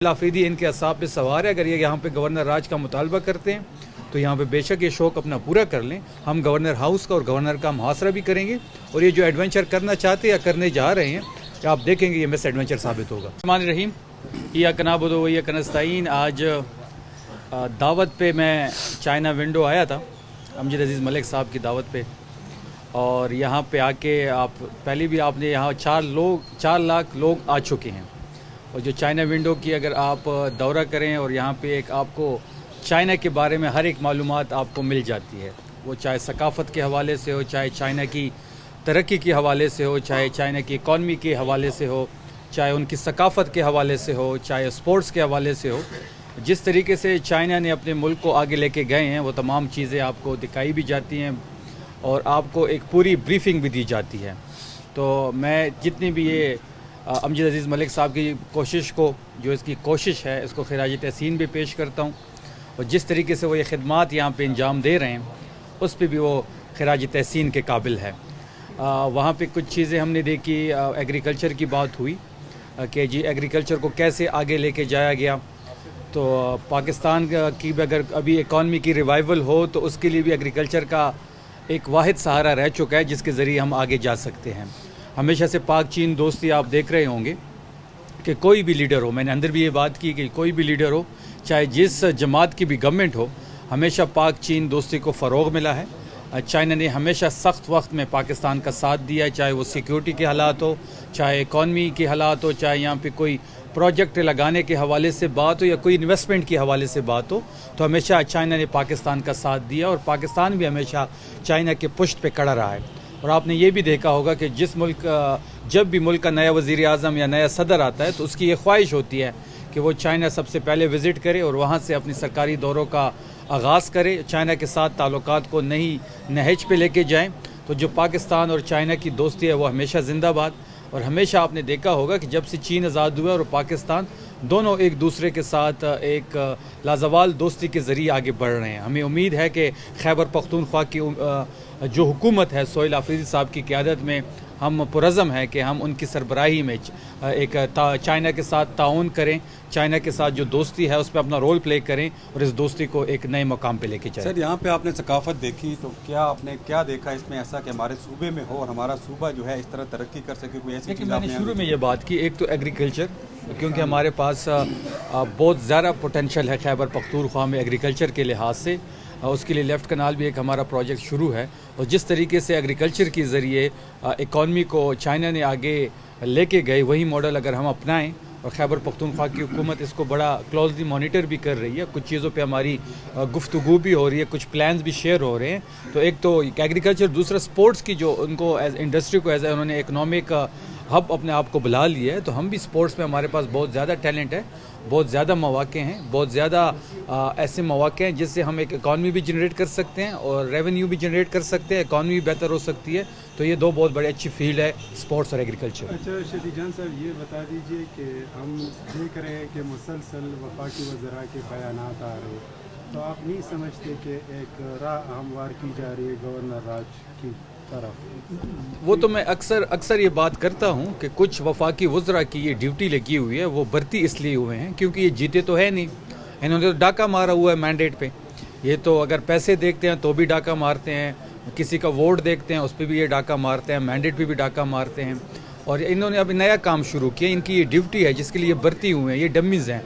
आफरीदी इनके असाब पे सवार है। अगर ये यहाँ पे गवर्नर राज का मुतालबा करते हैं तो यहाँ पे बेशक ये शौक़ अपना पूरा कर लें। हम गवर्नर हाउस का और गवर्नर का मुहासरा भी करेंगे और ये जो एडवेंचर करना चाहते हैं या करने जा रहे हैं आप देखेंगे ये मिस एडवेंचर साबित होगा। रहमान रहीम या कनाबुदो या कनस्ताइन। आज दावत पे मैं चाइना विंडो आया था अमजद अजीज़ मलिक साहब की दावत पे, और यहाँ पे आके आप पहले भी आपने यहाँ 4 लाख लोग आ चुके हैं। और जो चाइना विंडो की अगर आप दौरा करें और यहाँ पे एक आपको चाइना के बारे में हर एक मालूमात आपको मिल जाती है, वो चाहे सकाफ़त के हवाले से हो, चाहे चाइना की तरक्की के हवाले से हो, चाहे चाइना की इकॉनमी के हवाले से हो, चाहे उनकी सकाफ़त के हवाले से हो, चाहे स्पोर्ट्स के हवाले से हो। जिस तरीके से चाइना ने अपने मुल्क को आगे लेके गए हैं वो तमाम चीज़ें आपको दिखाई भी जाती हैं और आपको एक पूरी ब्रीफिंग भी दी जाती है। तो मैं जितनी भी ये अमजद अजीज़ मलिक साहब की कोशिश को, जो इसकी कोशिश है, इसको खिराज तहसीन भी पेश करता हूँ। और जिस तरीके से वो ये खिदमात यहाँ पे अंजाम दे रहे हैं उस पर भी वो खिराज तहसीन के काबिल है। वहाँ पे कुछ चीज़ें हमने देखी। एग्रीकल्चर की बात हुई कि जी एग्रीकल्चर को कैसे आगे लेके जाया गया। तो पाकिस्तान की अगर अभी इकॉनमी की रिवाइवल हो तो उसके लिए भी एग्रीकल्चर का एक वाहिद सहारा रह चुका है जिसके ज़रिए हम आगे जा सकते हैं। हमेशा से पाक चीन दोस्ती आप देख रहे होंगे कि कोई भी लीडर हो, मैंने अंदर भी ये बात की कि कोई भी लीडर हो, चाहे जिस जमात की भी गवर्नमेंट हो, हमेशा पाक चीन दोस्ती को फ़रोग़ मिला है। चाइना ने हमेशा सख्त वक्त में पाकिस्तान का साथ दिया है, चाहे वो सिक्योरिटी के हालात हो, चाहे इकॉनमी के हालात हो, चाहे यहाँ पे कोई प्रोजेक्ट लगाने के हवाले से बात हो या कोई इन्वेस्टमेंट के हवाले से बात हो, तो हमेशा चाइना ने पाकिस्तान का साथ दिया और पाकिस्तान भी हमेशा चाइना के पुश्त पे खड़ा रहा है। और आपने ये भी देखा होगा कि जिस मुल्क जब भी मुल्क का नया वज़ीर आज़म या नया सदर आता है तो उसकी ये ख्वाहिश होती है कि वो चाइना सबसे पहले विज़िट करे और वहाँ से अपनी सरकारी दौरों का आगाज़ करे, चाइना के साथ ताल्लुकात को नई नहज पे लेके जाएं। तो जो पाकिस्तान और चाइना की दोस्ती है वो हमेशा जिंदाबाद। और हमेशा आपने देखा होगा कि जब से चीन आज़ाद हुआ और पाकिस्तान दोनों एक दूसरे के साथ एक लाजवाल दोस्ती के ज़रिए आगे बढ़ रहे हैं। हमें उम्मीद है कि खैबर पख्तूनख्वा की जो हुकूमत है सोहेल आफरीदी साहब की क़यादत में हम पुरज़म है कि हम उनकी सरबराही में एक चाइना के साथ ताउन करें, चाइना के साथ जो दोस्ती है उस पर अपना रोल प्ले करें और इस दोस्ती को एक नए मकाम पे लेके जाएं। सर, यहाँ पे आपने सकाफत देखी तो क्या आपने क्या देखा इसमें ऐसा कि हमारे सूबे में हो और हमारा सूबा जो है इस तरह तरक्की कर सके? कोई ऐसी चीज़ मैंने शुरू में ये बात की, एक तो एग्रीकल्चर, क्योंकि हमारे पास बहुत ज़्यादा पोटेंशल है खैबर पख्तूनख्वा में एग्रीकल्चर के लिहाज से। उसके लिए लेफ़्ट कनाल भी एक हमारा प्रोजेक्ट शुरू है। और जिस तरीके से एग्रीकल्चर के ज़रिए इकॉनमी को चाइना ने आगे लेके गए वही मॉडल अगर हम अपनाएं, और खैबर पख्तूनख्वा की हुकूमत इसको बड़ा क्लोजली मॉनिटर भी कर रही है, कुछ चीज़ों पे हमारी गुफ्तगू भी हो रही है, कुछ प्लान्स भी शेयर हो रहे हैं। तो एक तो एग्रीकल्चर, दूसरा स्पोर्ट्स की जो उनको एज इंडस्ट्री को एज उन्होंने इकनॉमिक हब अपने आप को बुला लिया है। तो हम भी स्पोर्ट्स में हमारे पास बहुत ज़्यादा टैलेंट है, बहुत ज़्यादा मौक़े हैं, बहुत ज़्यादा ऐसे मौक़े हैं जिससे हम एक इकॉनमी भी जनरेट कर सकते हैं और रेवेन्यू भी जनरेट कर सकते हैं, इकॉनमी भी बेहतर हो सकती है। तो ये दो बहुत बड़ी अच्छी फील्ड है, स्पोर्ट्स और एग्रीकल्चर। अच्छा शफी जान साहब, ये बता दीजिए कि हम देख रहे हैं कि मुसलसल वफाकी वज़रा के बयानात आ रहे हैं, तो आप नहीं समझते कि एक राह हमवार की जा रही है गवर्नर राज की तरफ? वो तो मैं अक्सर ये बात करता हूँ कि कुछ वफाकी वज़रा की ये ड्यूटी लगी हुई है, वो भर्ती इसलिए हुए हैं क्योंकि ये जीते तो है नहीं, इन्होंने तो डाका मारा हुआ है मैंडेट पे। ये तो अगर पैसे देखते हैं तो भी डाका मारते हैं, किसी का वोट देखते हैं उस पर भी ये डाका मारते हैं, मैंडेट पे भी डाका मारते हैं। और इन्होंने अभी नया काम शुरू किया, इनकी ये ड्यूटी है जिसके लिए भर्ती हुए हैं। ये डमीज़ हैं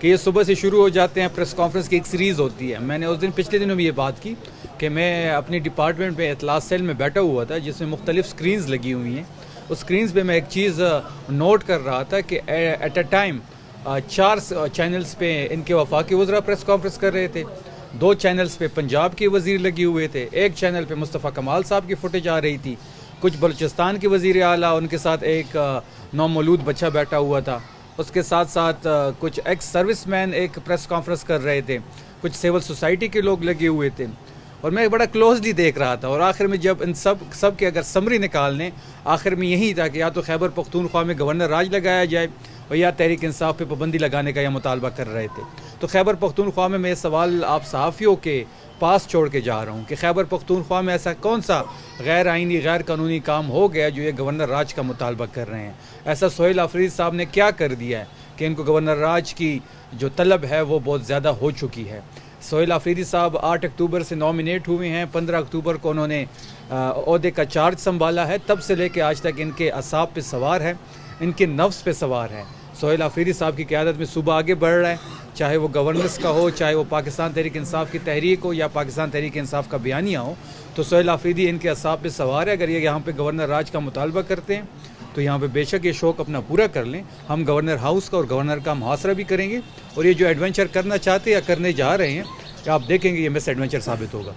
कि ये सुबह से शुरू हो जाते हैं, प्रेस कॉन्फ्रेंस की एक सीरीज़ होती है। मैंने उस दिन पिछले दिनों भी ये बात की कि मैं अपनी डिपार्टमेंट में इतलात सेल में बैठा हुआ था जिसमें मुख्तलिफ स्क्रीन्स लगी हुई हैं। उस स्क्रीन्स पे मैं एक चीज़ नोट कर रहा था कि एट अ टाइम 4 चैनल्स पे इनके वफाकी वज़रा प्रेस कॉन्फ्रेंस कर रहे थे, 2 चैनल्स पे पंजाब के वज़ीर लगे हुए थे, एक चैनल पे मुस्तफ़ा कमाल साहब की फुटेज आ रही थी, कुछ बलूचिस्तान के वज़ीर आला, उनके साथ एक नौमौलूद बच्चा बैठा हुआ था, उसके साथ साथ कुछ एक्स सर्विसमैन एक प्रेस कॉन्फ्रेंस कर रहे थे, कुछ सिविल सोसाइटी के लोग लगे हुए थे। और मैं बड़ा क्लोजली देख रहा था और आखिर में जब इन सब के अगर समरी निकालने, आखिर में यही था कि या तो खैबर पख्तूनख्वा में गवर्नर राज लगाया जाए और या तहरीक इंसाफ पे पाबंदी लगाने का यह मुतालबा कर रहे थे। तो खैबर पख्तूनख्वा में मैं सवाल आप सहाफ़ियों के पास छोड़ के जा रहा हूँ कि खैबर पख्तूनख्वा में ऐसा कौन सा गैर आइनी गैर कानूनी काम हो गया जो ये गवर्नर राज का मुतालबा कर रहे हैं? ऐसा सोहेल आफरीदी साहब ने क्या कर दिया है कि इनको गवर्नर राज की जो तलब है वो बहुत ज़्यादा हो चुकी है। सोहेल आफरीदी साहब 8 अक्टूबर से नॉमिनेट हुए हैं। 15 अक्टूबर को उन्होंने ओहदे का चार्ज संभाला है। तब से लेकर आज तक इनके असाब पे सवार है, इनके नफ्स पे सवार है। सोहेल आफरीदी साहब की क़यादत में सूबा आगे बढ़ रहा है, चाहे वो गवर्नेंस का हो, चाहे वो पाकिस्तान तहरीक इंसाफ की तहरीक हो या पाकिस्तान तहरीक इंसाफ का बयानिया हो। तो सोहेल आफरीदी इनके असाब पे सवार है। अगर ये यहाँ पे गवर्नर राज का मुतालबा करते हैं तो यहाँ पे बेशक ये शौक़ अपना पूरा कर लें। हम गवर्नर हाउस का और गवर्नर का मुहासरा भी करेंगे और ये जो एडवेंचर करना चाहते हैं या करने जा रहे हैं, आप देखेंगे ये मिस एडवेंचर साबित होगा।